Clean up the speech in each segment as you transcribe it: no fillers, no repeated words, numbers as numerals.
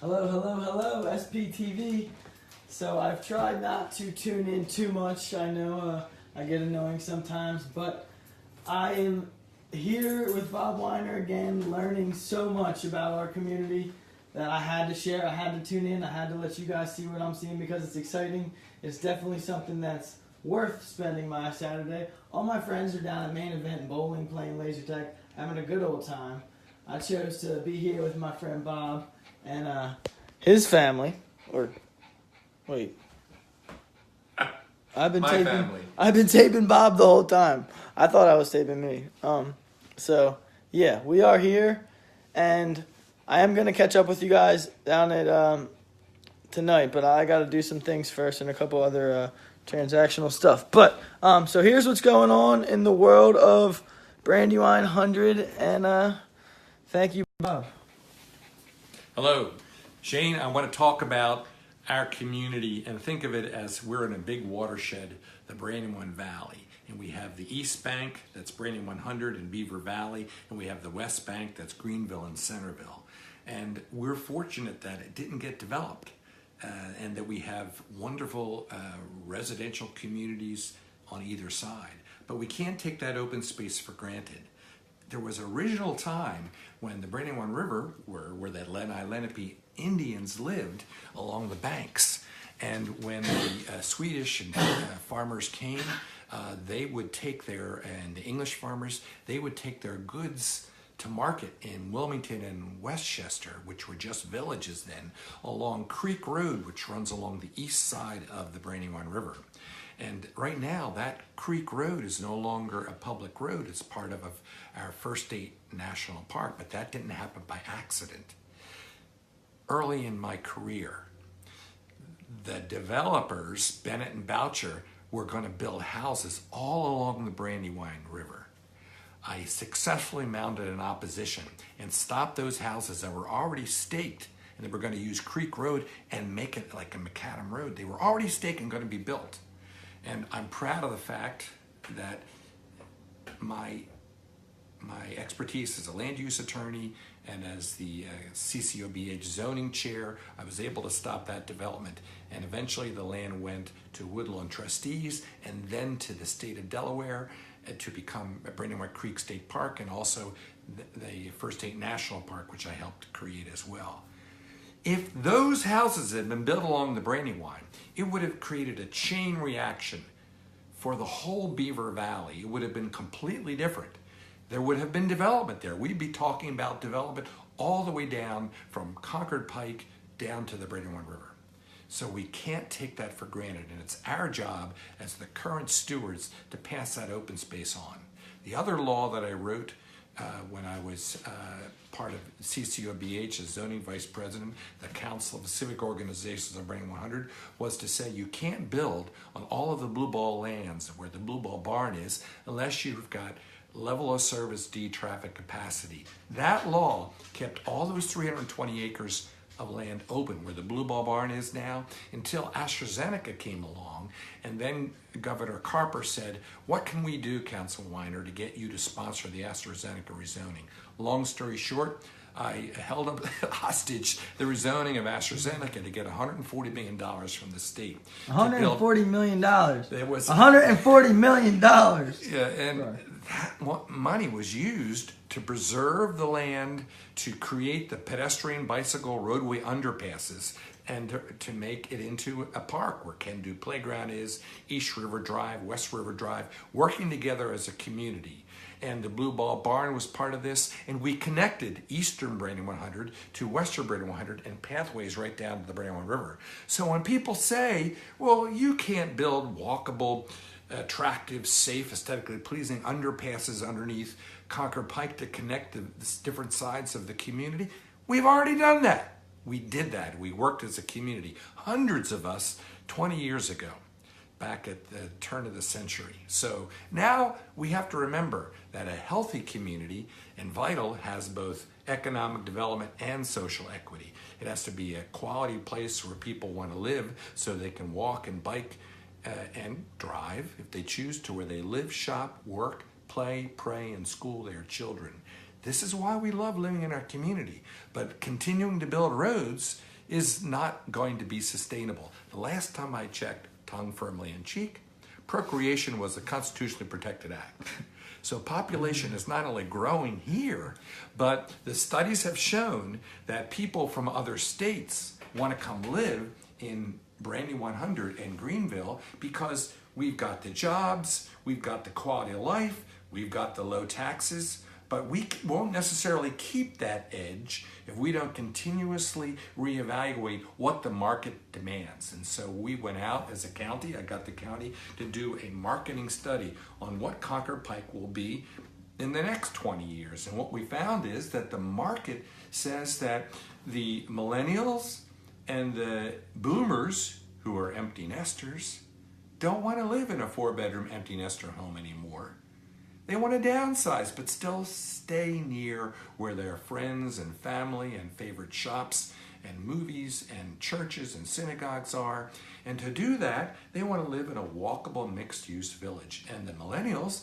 Hello, hello, hello, SPTV. So I've tried not to tune in too much. I know I get annoying sometimes, but I am here with Bob Weiner again, learning so much about our community that I had to share. I had to tune in. I had to let you guys see what I'm seeing because it's exciting. It's definitely something that's worth spending my Saturday. All my friends are down at Main Event bowling, playing laser tag, having a good old time. I chose to be here with my friend Bob and his family. Or wait, I've been My taping. family. I've been taping Bob the whole time. I thought I was taping me. So yeah, we are here, and I am gonna catch up with you guys down at tonight. But I got to do some things first and a couple other transactional stuff. But so here's what's going on in the world of Brandywine 100, and thank you, Bob. Hello, Shane. I want to talk about our community and think of it as we're in a big watershed, the Brandywine Valley. And we have the East Bank, that's Brandywine 100 and Beaver Valley, and we have the West Bank, that's Greenville and Centerville. And we're fortunate that it didn't get developed and that we have wonderful residential communities on either side. But we can't take that open space for granted. There was original time when the Brandywine River, where the Lenape Indians lived along the banks. And when the Swedish and farmers came, they would take and the English farmers, they would take their goods to market in Wilmington and Westchester, which were just villages then, along Creek Road, which runs along the east side of the Brandywine River. And right now, that Creek Road is no longer a public road. It's part of our First State National Park, but that didn't happen by accident. Early in my career, the developers, Bennett and Boucher, were going to build houses all along the Brandywine River. I successfully mounted an opposition and stopped those houses that were already staked, and they were going to use Creek Road and make it like a macadam road. They were already staked and going to be built. And I'm proud of the fact that my expertise as a land use attorney and as the CCOBH zoning chair, I was able to stop that development. And eventually the land went to Woodlawn trustees and then to the state of Delaware to become Brandywine Creek State Park and also the First State National Park, which I helped create as well. If those houses had been built along the Brandywine, it would have created a chain reaction for the whole Beaver Valley. It would have been completely different. There would have been development there. We'd be talking about development all the way down from Concord Pike down to the Brandywine River. So we can't take that for granted, and it's our job as the current stewards to pass that open space on. The other law that I wrote when I was part of CCOBH as zoning vice president, the Council of Civic Organizations of Brandywine 100, was to say you can't build on all of the Blue Ball lands where the Blue Ball barn is unless you've got level of service D traffic capacity. That law kept all those 320 acres of land open where the Blue Ball barn is now until AstraZeneca came along, and then Governor Carper said, what can we do, Councilman Weiner, to get you to sponsor the AstraZeneca rezoning? Long story short, I held up hostage the rezoning of AstraZeneca to get $140 million from the state. $140 million. There was $140 million. Yeah, and that money was used to preserve the land, to create the pedestrian bicycle roadway underpasses, and to make it into a park where Kendu Playground is, East River Drive, West River Drive, working together as a community. And the Blue Ball Barn was part of this, and we connected Eastern Brandywine 100 to Western Brandywine 100 and pathways right down to the Brandywine River. So when people say, well, you can't build walkable, attractive, safe, aesthetically pleasing underpasses underneath Concord Pike to connect the different sides of the community, we've already done that. We did that. We worked as a community. Hundreds of us 20 years ago, back at the turn of the century. So now we have to remember that a healthy community and Vital has both economic development and social equity. It has to be a quality place where people want to live so they can walk and bike and drive, if they choose, to where they live, shop, work, play, pray, and school their children. This is why we love living in our community. But continuing to build roads is not going to be sustainable. The last time I checked, tongue firmly in cheek, procreation was a constitutionally protected act. So population is not only growing here, but the studies have shown that people from other states want to come live in Brandywine 100 and Greenville because we've got the jobs, we've got the quality of life, we've got the low taxes, but we won't necessarily keep that edge if we don't continuously reevaluate what the market demands. And so we went out as a county, I got the county to do a marketing study on what Concord Pike will be in the next 20 years. And what we found is that the market says that the millennials and the boomers, who are empty nesters, don't want to live in a 4-bedroom empty nester home anymore. They want to downsize, but still stay near where their friends and family and favorite shops and movies and churches and synagogues are. And to do that, they want to live in a walkable mixed-use village. And the millennials,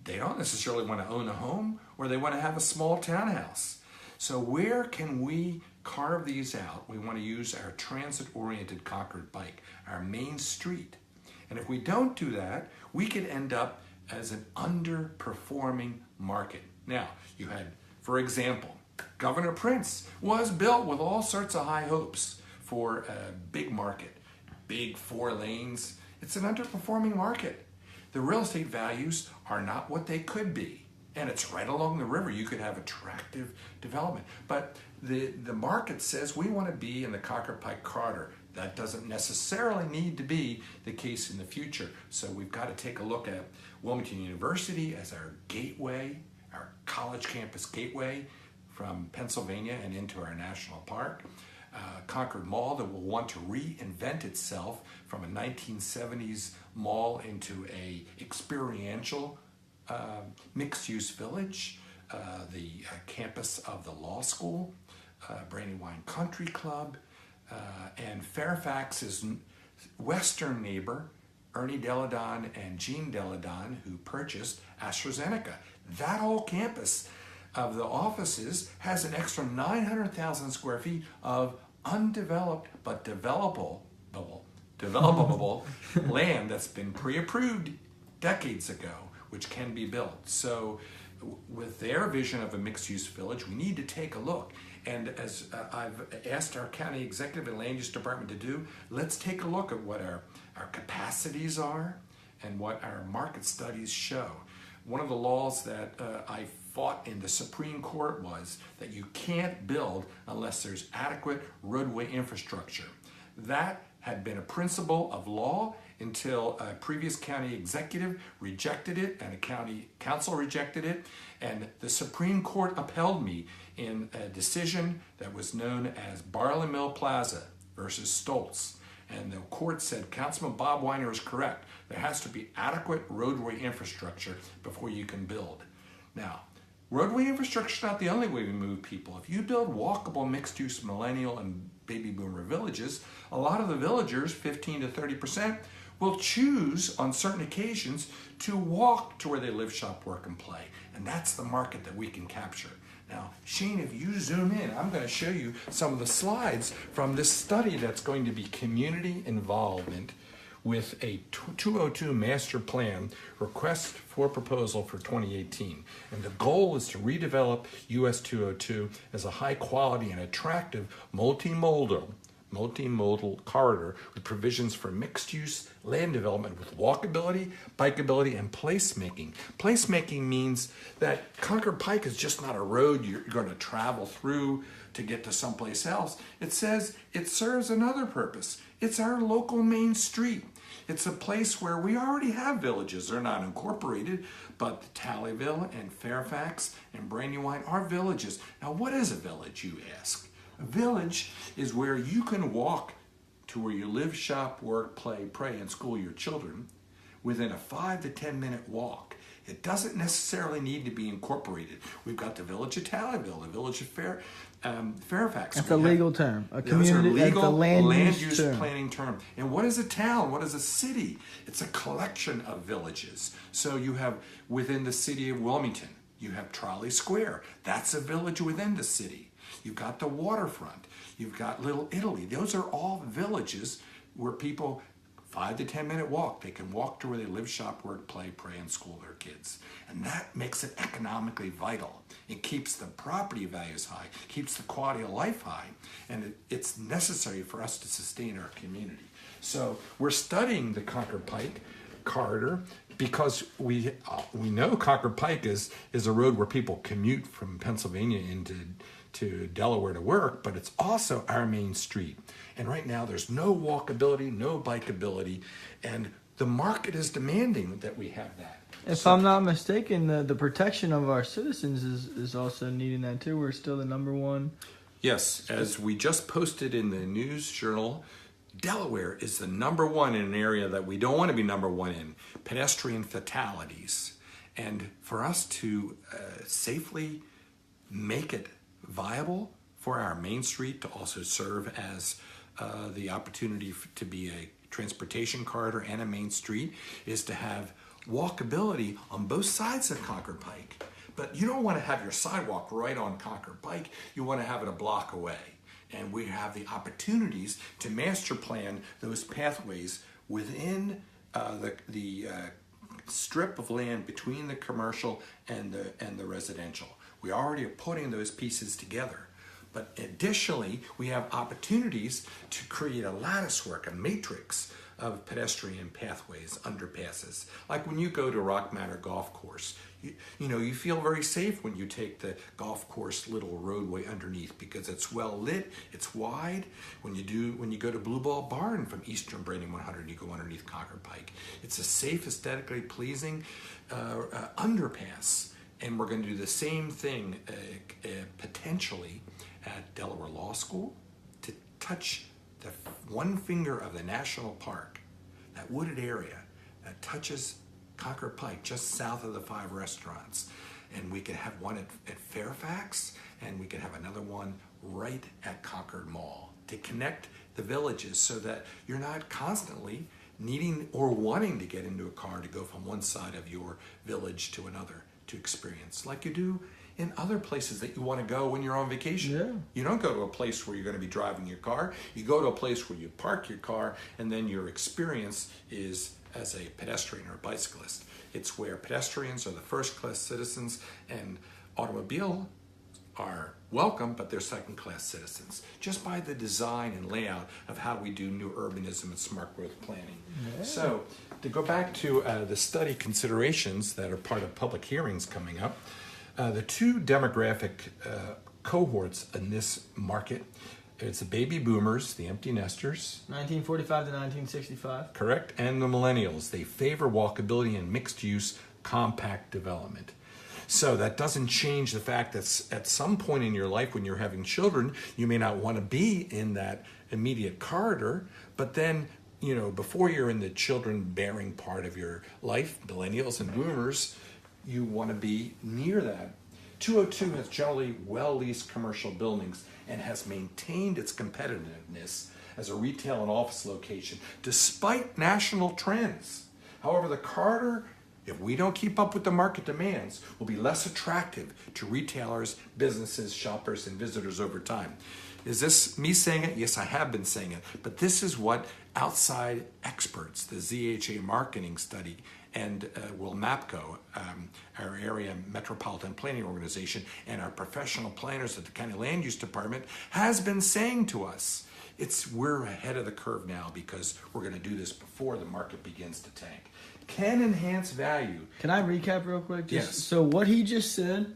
they don't necessarily want to own a home, or they want to have a small townhouse. So where can we carve these out? We want to use our transit-oriented Concord Pike, our main street. And if we don't do that, we could end up as an underperforming market. Now, you had, for example, Governor Prince was built with all sorts of high hopes for a big market, big 4 lanes. It's an underperforming market. The real estate values are not what they could be. And it's right along the river. You could have attractive development. But the market says we want to be in the Concord Pike corridor. That doesn't necessarily need to be the case in the future. So we've got to take a look at Wilmington University as our gateway, our college campus gateway from Pennsylvania and into our national park. Concord Mall that will want to reinvent itself from a 1970s mall into a experiential mixed-use village. The campus of the law school, Brandywine Country Club, and Fairfax's western neighbor, Ernie Deladon and Jean Deladon, who purchased AstraZeneca. That whole campus of the offices has an extra 900,000 square feet of undeveloped but developable land that's been pre-approved decades ago, which can be built. So with their vision of a mixed-use village, we need to take a look. And as I've asked our county executive and land use department to do, let's take a look at what our capacities are and what our market studies show. One of the laws that I fought in the Supreme Court was that you can't build unless there's adequate roadway infrastructure. That had been a principle of law until a previous county executive rejected it and a county council rejected it, and the Supreme Court upheld me in a decision that was known as Barley Mill Plaza versus Stoltz. And the court said, Councilman Bob Weiner is correct. There has to be adequate roadway infrastructure before you can build. Now, roadway infrastructure is not the only way we move people. If you build walkable mixed-use millennial and baby boomer villages, a lot of the villagers, 15 to 30%, will choose on certain occasions to walk to where they live, shop, work, and play. And that's the market that we can capture. Now, Shane, if you zoom in, I'm going to show you some of the slides from this study that's going to be community involvement with a 202 master plan request for proposal for 2018. And the goal is to redevelop US 202 as a high quality and attractive multimodal corridor with provisions for mixed-use land development with walkability, bikeability, and placemaking. Placemaking means that Concord Pike is just not a road you're going to travel through to get to someplace else. It says it serves another purpose. It's our local main street. It's a place where we already have villages. They're not incorporated, but Tallyville and Fairfax and Brandywine are villages. Now, what is a village, you ask? A village is where you can walk to where you live, shop, work, play, pray, and school your children within a 5 to 10 minute walk. It doesn't necessarily need to be incorporated. We've got the village of Tallyville, the village of Fairfax. That's a legal term. A Those are community, legal that's a land use term. planning term. And what is a town? What is a city? It's a collection of villages. So you have within the city of Wilmington, You have Trolley Square. That's a village within the city. You've got the waterfront. You've got Little Italy. Those are all villages where people, 5 to 10 minute walk, they can walk to where they live, shop, work, play, pray, and school their kids. And that makes it economically vital. It keeps the property values high, keeps the quality of life high, and it's necessary for us to sustain our community. So we're studying the Concord Pike corridor because we know Concord Pike is a road where people commute from Pennsylvania into Delaware to work, but it's also our main street. And right now there's no walkability, no bikeability, and the market is demanding that we have that. If I'm not mistaken, the protection of our citizens is also needing that too. We're still the #1. Yes, as we just posted in the news journal, Delaware is the #1 in an area that we don't want to be #1 in, pedestrian fatalities. And for us to safely make it viable for our main street to also serve as the opportunity to be a transportation corridor and a main street is to have walkability on both sides of Concord Pike. But you don't want to have your sidewalk right on Concord Pike. You want to have it a block away. And we have the opportunities to master plan those pathways within the strip of land between the commercial and the residential. We already are putting those pieces together. But additionally, we have opportunities to create a lattice work, a matrix of pedestrian pathways, underpasses. Like when you go to Rock Manor Golf Course, you feel very safe when you take the golf course little roadway underneath because it's well lit, it's wide. When you go to Blue Ball Barn from Eastern Brandywine 100, you go underneath Concord Pike. It's a safe, aesthetically pleasing underpass. And we're going to do the same thing potentially at Delaware Law School to touch the one finger of the national park, that wooded area that touches Concord Pike just south of the 5 restaurants. And we could have one at Fairfax, and we could have another one right at Concord Mall to connect the villages so that you're not constantly needing or wanting to get into a car to go from one side of your village to another to experience, like you do in other places that you want to go when you're on vacation. Yeah. You don't go to a place where you're going to be driving your car. You go to a place where you park your car, and then your experience is as a pedestrian or a bicyclist. It's where pedestrians are the first-class citizens and automobile are welcome, but they're second-class citizens, just by the design and layout of how we do new urbanism and smart growth planning. Yeah. So to go back to the study considerations that are part of public hearings coming up, the 2 demographic cohorts in this market, it's the baby boomers, the empty nesters. 1945 to 1965. Correct, and the millennials. They favor walkability and mixed-use compact development. So that doesn't change the fact that at some point in your life when you're having children, you may not want to be in that immediate corridor, but then, before you're in the children-bearing part of your life, millennials and boomers, you want to be near that. 202 has generally well-leased commercial buildings and has maintained its competitiveness as a retail and office location despite national trends. However, the corridor, if we don't keep up with the market demands, will be less attractive to retailers, businesses, shoppers, and visitors over time. Is this me saying it? Yes, I have been saying it. But this is what outside experts, the ZHA marketing study, and Will Mapco, our area metropolitan planning organization, and our professional planners at the County Land Use Department has been saying to us. We're ahead of the curve now because we're going to do this before the market begins to tank. Can enhance value. Can I recap real quick? Yes. So what he just said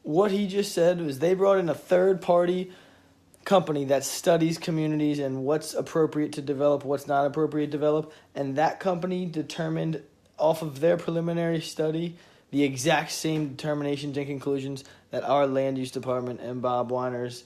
was they brought in a third-party company that studies communities and what's appropriate to develop, what's not appropriate to develop, and that company determined off of their preliminary study the exact same determinations and conclusions that our land use department and Bob Weiner's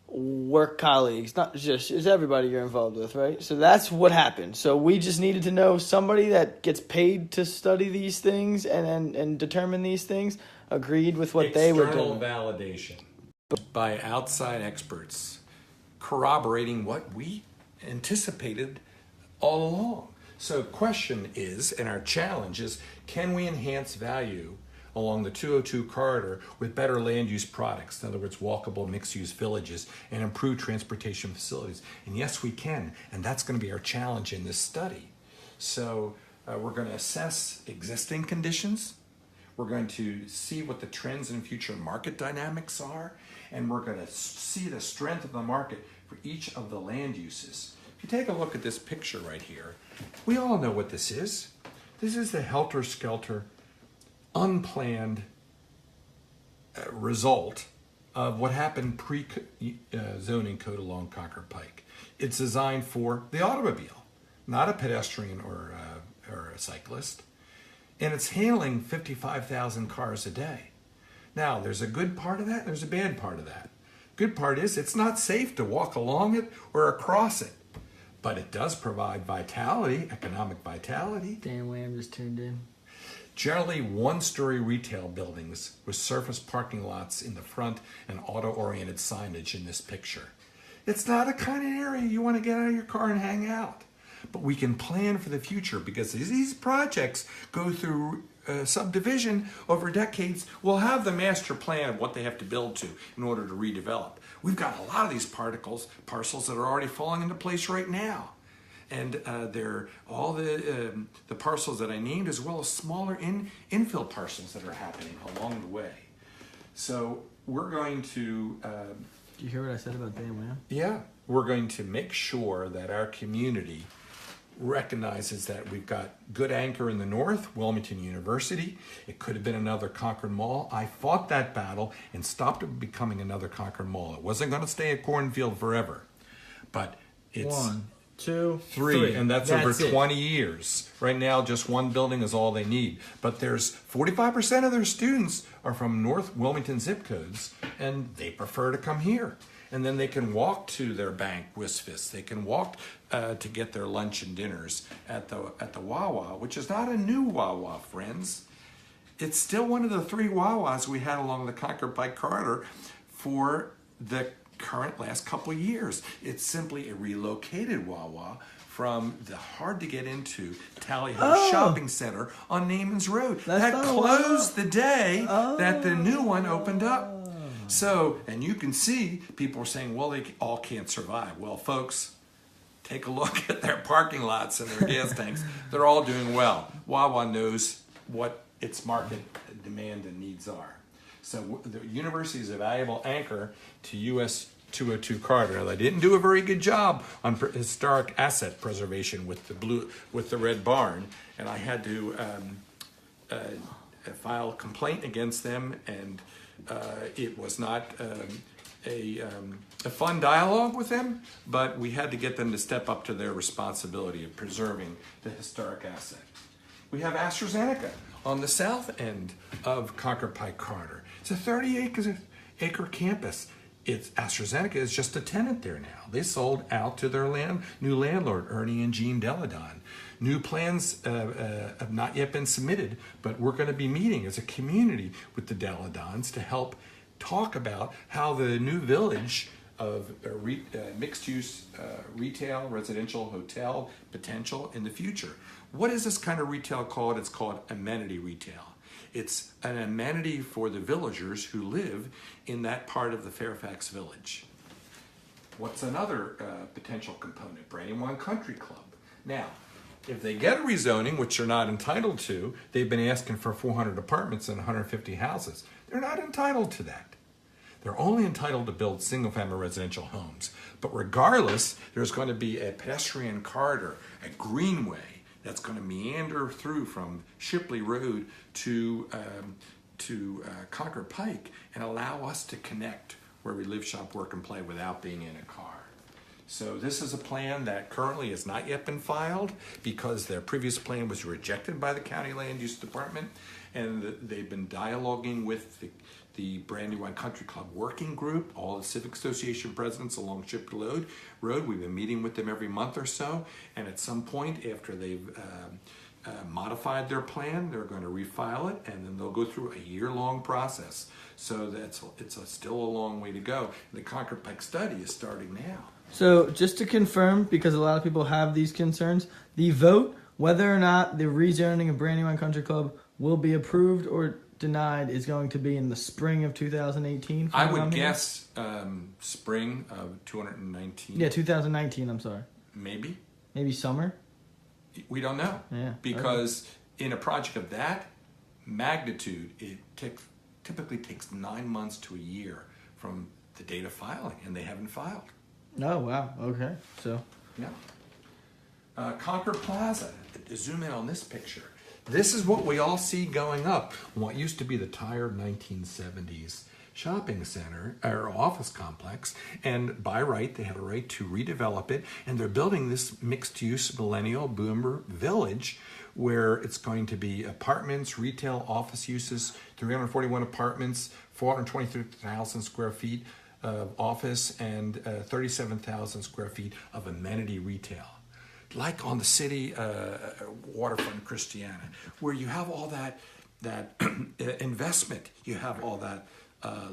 work colleagues, not just, it's everybody you're involved with, right? So that's what happened. So we just needed to know somebody that gets paid to study these things and determine these things agreed with what they were doing. External validation by outside experts corroborating what we anticipated all along. So question is, and our challenge is, can we enhance value along the 202 corridor with better land use products, in other words, walkable mixed-use villages and improved transportation facilities? And yes, we can, and that's going to be our challenge in this study. So we're going to assess existing conditions, we're going to see what the trends and future market dynamics are, and we're going to see the strength of the market for each of the land uses. If you take a look at this picture right here, we all know what this is. This is the helter-skelter, unplanned result of what happened pre-zoning code along Concord Pike. It's designed for the automobile, not a pedestrian or a cyclist, and it's handling 55,000 cars a day. Now, there's a good part of that, and there's a bad part of that. Good part is it's not safe to walk along it or across it, but it does provide vitality, economic vitality. Dan Wham just tuned in. Generally one-story retail buildings with surface parking lots in the front and auto-oriented signage in this picture. It's not a kind of area you want to get out of your car and hang out. But we can plan for the future because as these projects go through subdivision over decades, we'll have the master plan of what they have to build to in order to redevelop. We've got a lot of these parcels that are already falling into place right now. And they're all the parcels that I named, as well as smaller infill parcels that are happening along the way. So we're going to... Did you hear what I said about Dan Wham? Yeah, we're going to make sure that our community recognizes that we've got good anchor in the north, Wilmington University. It could have been another Concord Mall. I fought that battle and stopped it becoming another Concord Mall. It wasn't going to stay at Cornfield forever, but it's... 1, 2, 3, and that's over 20 years. Right now, just one building is all they need. But there's 45% of their students are from North Wilmington zip codes, and they prefer to come here. And then they can walk to their bank, Wisfis. They can walk to get their lunch and dinners at the Wawa, which is not a new Wawa, friends. It's still one of the 3 Wawas we had along the Concord Pike corridor for the current last couple of years. It's simply a relocated Wawa from the hard to get into Tally Ho Shopping Center on Naaman's Road. That closed the day that the new one opened up. So, and you can see people are saying, well, they all can't survive. Well, folks, take a look at their parking lots and their gas tanks. They're all doing well. Wawa knows what its market demand and needs are. So the university is a valuable anchor to US 202 corridor. Now, they didn't do a very good job on historic asset preservation with the red barn, and I had to file a complaint against them, and it was not a fun dialogue with them, but we had to get them to step up to their responsibility of preserving the historic asset. We have AstraZeneca on the south end of Concord Pike corridor. It's a 30-acre campus. AstraZeneca is just a tenant there now. They sold out to their new landlord, Ernie and Jean Deladon. New plans have not yet been submitted, but we're going to be meeting as a community with the Deladons to help talk about how the new village of mixed-use retail, residential, hotel potential in the future. What is this kind of retail called? It's called amenity retail. It's an amenity for the villagers who live in that part of the Fairfax Village. What's another potential component? Brandywine Country Club. Now, if they get a rezoning, which they're not entitled to, they've been asking for 400 apartments and 150 houses. They're not entitled to that. They're only entitled to build single-family residential homes. But regardless, there's going to be a pedestrian corridor, a greenway, that's going to meander through from Shipley Road to Concord Pike and allow us to connect where we live, shop, work, and play without being in a car. So this is a plan that currently has not yet been filed because their previous plan was rejected by the County Land Use Department, and they've been dialoguing with the Brandywine Country Club Working Group, all the Civic Association presidents along Shipley Road. We've been meeting with them every month or so, and at some point after they've modified their plan, they're going to refile it, and then they'll go through a year-long process. So it's still a long way to go. The Concord Pike study is starting now. So just to confirm, because a lot of people have these concerns, the vote whether or not the rezoning of Brandywine Country Club will be approved or denied is going to be in the spring of 2018. I would guess spring of 219. Yeah, 2019. I'm sorry. Maybe summer. We don't know. Yeah. Because in a project of that magnitude, it typically takes 9 months to a year from the date of filing, and they haven't filed. Oh wow. Okay. So. Yeah. Concord Plaza. Zoom in on this picture. This is what we all see going up. What used to be the tired 1970s shopping center or office complex, and by right they have a right to redevelop it, and they're building this mixed-use millennial boomer village where it's going to be apartments, retail, office uses, 341 apartments, 423,000 square feet of office, and 37,000 square feet of amenity retail. Like on the city waterfront Christiana, where you have all that investment, you have all that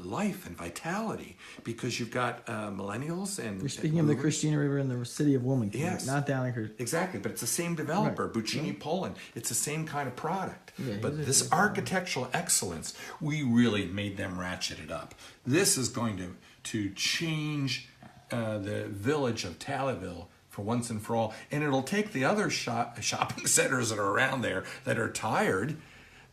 life and vitality, because you've got millennials and. You're speaking of the Christiana River in the city of Wilmington, yes, not Downingford. Exactly, but it's the same developer, right. Buccini Poland. It's the same kind of product. Yeah, but this architectural excellence, we really made them ratchet it up. This is going to change the village of Taylorville for once and for all, and it'll take the other shopping centers that are around there that are tired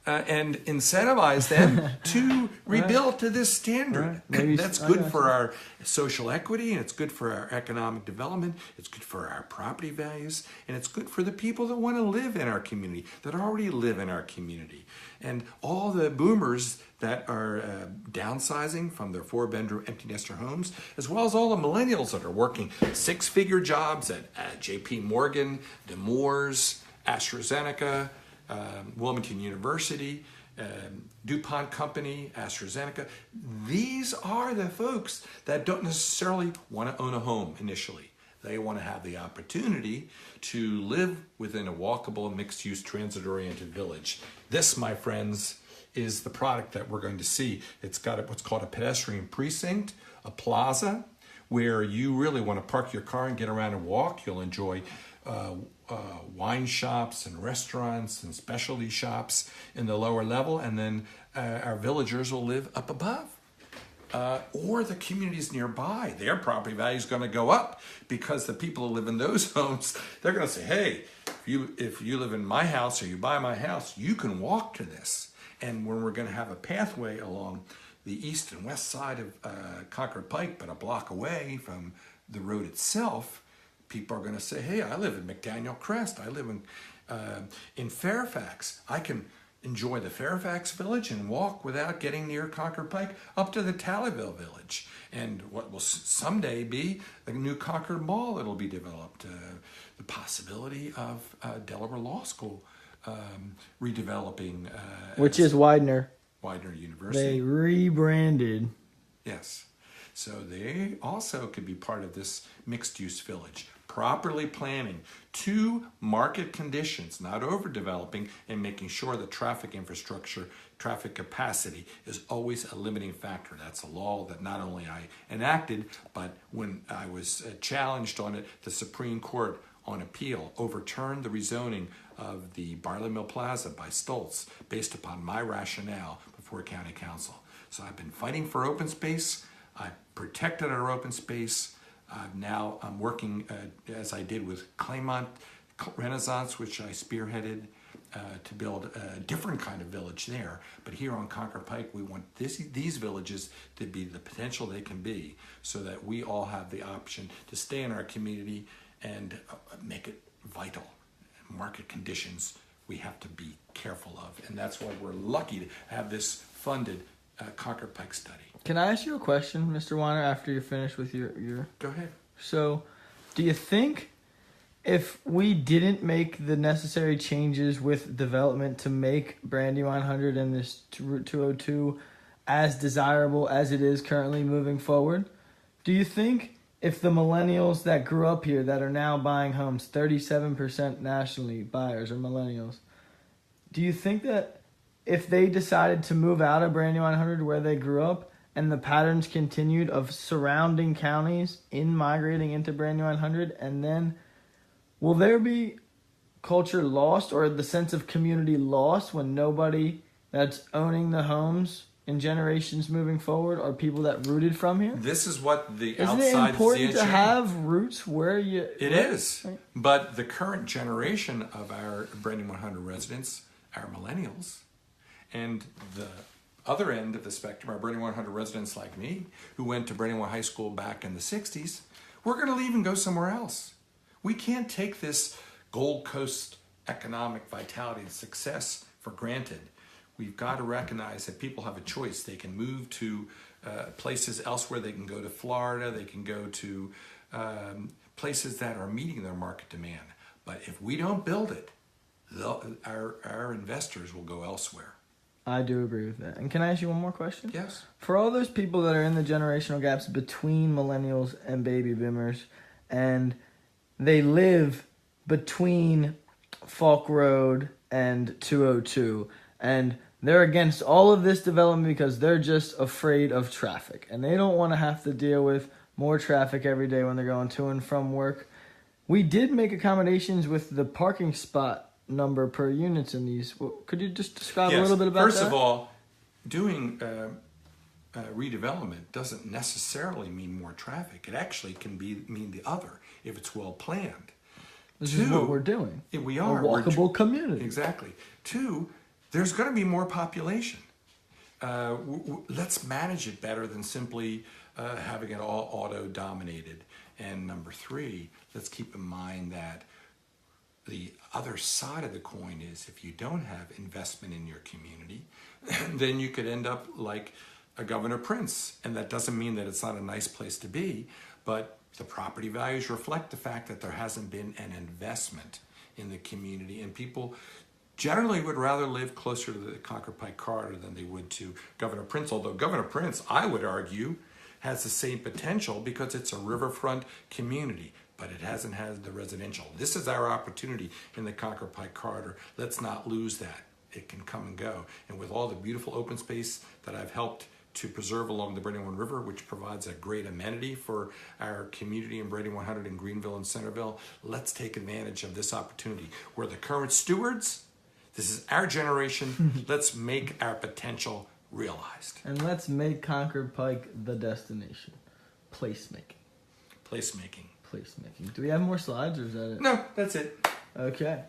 and incentivize them to rebuild to this standard. Right. That's good for our social equity, and it's good for our economic development, it's good for our property values, and it's good for the people that want to live in our community, that already live in our community. And all the boomers that are downsizing from their 4-bedroom empty nester homes, as well as all the millennials that are working 6-figure jobs at J.P. Morgan, Demours, AstraZeneca, Wilmington University, DuPont Company, AstraZeneca. These are the folks that don't necessarily want to own a home initially. They want to have the opportunity to live within a walkable, mixed-use, transit-oriented village. This, my friends, is the product that we're going to see. It's got what's called a pedestrian precinct, a plaza, where you really want to park your car and get around and walk. You'll enjoy wine shops and restaurants and specialty shops in the lower level, and then our villagers will live up above. Or the communities nearby, their property value is going to go up, because the people who live in those homes, they're going to say, hey, if you live in my house or you buy my house, you can walk to this. And when we're going to have a pathway along the east and west side of Concord Pike, but a block away from the road itself, people are going to say, hey, I live in McDaniel Crest. I live in Fairfax. I can enjoy the Fairfax Village and walk without getting near Concord Pike up to the Taylorville Village. And what will someday be the new Concord Mall that will be developed. The possibility of Delaware Law School redeveloping. Which is Widener. Widener University. They rebranded. Yes. So they also could be part of this mixed-use village. Properly planning to market conditions, not overdeveloping, and making sure the traffic infrastructure, traffic capacity is always a limiting factor. That's a law that not only I enacted, but when I was challenged on it, the Supreme Court on appeal overturned the rezoning of the Barley Mill Plaza by Stoltz based upon my rationale before County Council. So I've been fighting for open space. I protected our open space. Now I'm working, as I did with Claymont Renaissance, which I spearheaded, to build a different kind of village there. But here on Concord Pike, we want these villages to be the potential they can be, so that we all have the option to stay in our community and make it vital. Market conditions we have to be careful of, and that's why we're lucky to have this funded Concord Pike study. Can I ask you a question, Mr. Weiner, after you're finished with your... Go ahead. So, do you think if we didn't make the necessary changes with development to make Brandywine 100 and this Route 202 as desirable as it is currently moving forward, do you think if the millennials that grew up here that are now buying homes, 37% nationally buyers are millennials, do you think that if they decided to move out of Brandywine 100 where they grew up, and the patterns continued of surrounding counties in migrating into Brandywine 100, and then will there be culture lost, or the sense of community lost, when nobody that's owning the homes in generations moving forward are people that rooted from here? This is what the Isn't outside it important to showing. have roots where you... It is. Right? But the current generation of our Brandywine 100 residents are millennials. And the other end of the spectrum are Brandywine 100 residents like me, who went to Brandywine High School back in the 60s. We're going to leave and go somewhere else. We can't take this Gold Coast economic vitality and success for granted. We've got to recognize that people have a choice. They can move to places elsewhere. They can go to Florida. They can go to places that are meeting their market demand. But if we don't build it, our investors will go elsewhere. I do agree with that. And can I ask you one more question? Yes. For all those people that are in the generational gaps between millennials and baby boomers, and they live between Falk Road and 202, and they're against all of this development because they're just afraid of traffic, and they don't want to have to deal with more traffic every day when they're going to and from work. We did make accommodations with the parking spot number per units in these. Could you just describe a little bit about that? First of all, doing redevelopment doesn't necessarily mean more traffic. It actually can mean the other if it's well planned. This is what we're doing. We are. A walkable community. Exactly. Two, there's going to be more population. Let's manage it better than simply having it all auto-dominated. And number three, let's keep in mind that the other side of the coin is if you don't have investment in your community, then you could end up like a Governor Prince. And that doesn't mean that it's not a nice place to be, but the property values reflect the fact that there hasn't been an investment in the community, and people generally would rather live closer to the Concord Pike corridor than they would to Governor Prince, although Governor Prince, I would argue, has the same potential because it's a riverfront community, but it hasn't had the residential. This is our opportunity in the Concord Pike corridor. Let's not lose that. It can come and go. And with all the beautiful open space that I've helped to preserve along the Brandywine River, which provides a great amenity for our community in Brandywine 100 in Greenville and Centerville, let's take advantage of this opportunity. We're the current stewards. This is our generation. Let's make our potential realized. And let's make Concord Pike the destination. Placemaking. Do we have more slides, or is that it? No, that's it. Okay.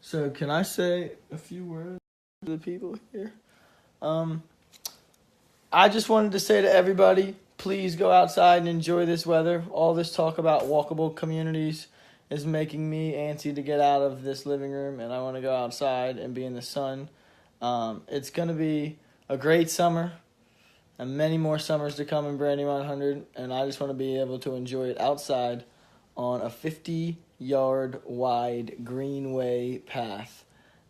So can I say a few words to the people here? I just wanted to say to everybody, please go outside and enjoy this weather. All this talk about walkable communities is making me antsy to get out of this living room, and I want to go outside and be in the sun. It's going to be a great summer and many more summers to come in Brandywine 100, and I just want to be able to enjoy it outside on a 50-yard wide greenway path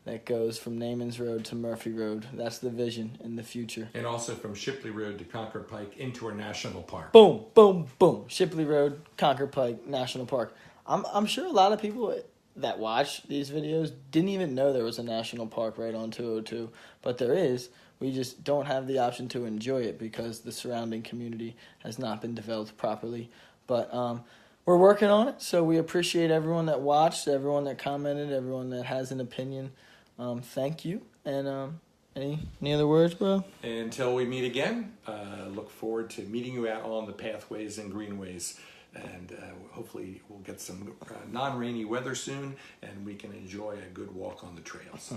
that goes from Naaman's Road to Murphy Road. That's the vision in the future. And also from Shipley Road to Concord Pike into our national park. Boom, boom, boom. Shipley Road, Concord Pike, National Park. I'm sure a lot of people that watch these videos didn't even know there was a national park right on 202, but there is. We just don't have the option to enjoy it because the surrounding community has not been developed properly. But we're working on it, so we appreciate everyone that watched, everyone that commented, everyone that has an opinion. Thank you. And any other words, bro? Until we meet again, look forward to meeting you out on the pathways and greenways. And hopefully we'll get some non-rainy weather soon, and we can enjoy a good walk on the trails.